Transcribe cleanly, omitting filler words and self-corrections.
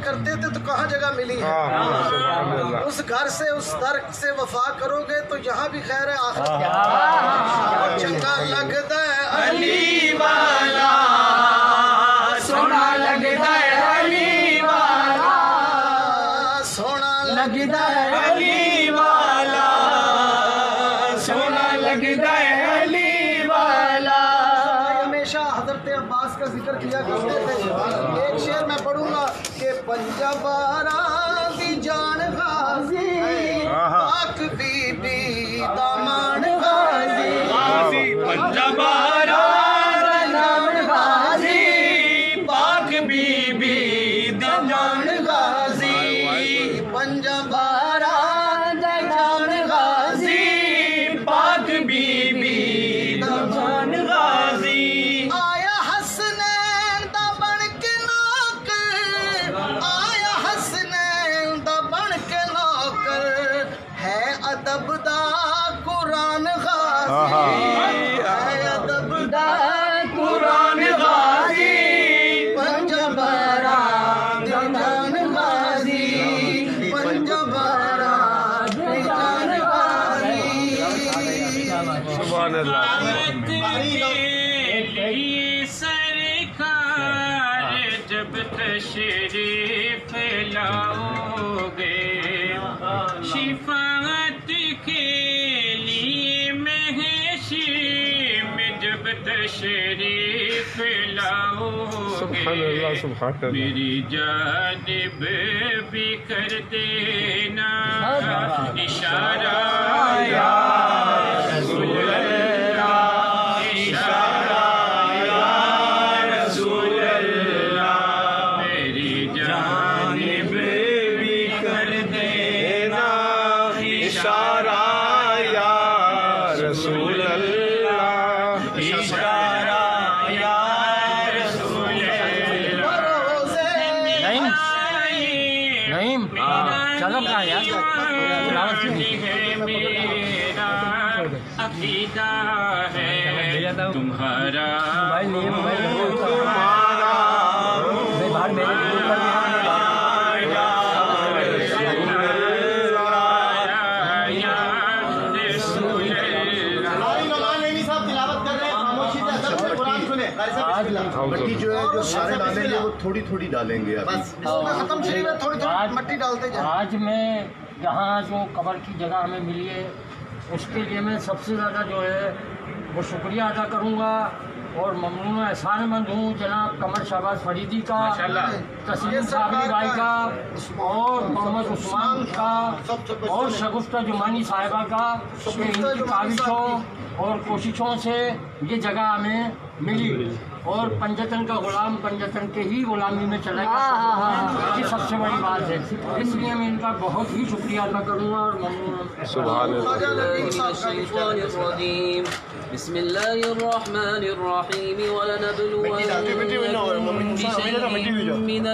کرتے تھے تو کہاں جگہ ملی ہے. اس گھر سے اس در سے وفا کرو گے تو یہاں بھی خیر ہے آخرت چنگا لگتا ہے علی والا سونا لگتا ہے علی والا سونا لگتا ہے علی والا سونا لگتا ہے علی والا. ہمیشہ حضرت عباس کا ذکر کیا کرتے تھے. ایک شعر میں پڑھوں گا کہ پنجابارا دی جان غازی پاک بی بی دامان غازی پنجابارا دامان غازی پاک بی بی دامان غازی پنجابارا دامان غازی پاک بی بی دامان غازی. آیا حسنین دا بن کے نوکر آیا حسنین دا بن کے نوکر ہے ادب دا قرآن غازی ہے ادب دا قرآن غازی پنجابارا جان غازی پنجابارا جان غازی. سبحان اللہ. سرکار جب تشریف لاؤ گے شفاعت کے لیے محشر میں جب تشریف لاؤ گے میری جانب بھی کر دینا اشارہ یا رسول اللہ اشارہ یا رسول اللہ میری جانب بھی کر دینا اشارہ یا رسول اللہ اشارہ یا رسول نعیم شغب کہاں ہے میرا عقیدہ ہے تمہارا مٹی جو ہے جو سارے ڈالیں گے وہ تھوڑی تھوڑی ڈالیں گے بس ختم شریف ہے تھوڑی تھوڑی مٹی ڈالتے جائیں. آج میں یہاں جو قبر کی جگہ ہمیں ملی ہے اس کے لیے میں سب سے زیادہ جو ہے وہ شکریہ ادا کروں گا اور ممنون و احسان مند ہوں جناب قمر شہباز فریدی کا تسلیم صابری بھائی کا اور محمد عثمان کا اور شگفتہ جمانی صاحبہ کا کہ ان کی کاوشوں اور کوششوں سے یہ جگہ ہمیں ملی اور پنجتن کا غلام پنجتن کے ہی غلامی میں چلا گیا یہ سب سے بڑی بات ہے. اس لیے میں ان کا بہت ہی شکریہ ادا کروں گا اور ممنون. سبحان بسم اللہ الرحمن الرحیم ولنبلونکم بشیء من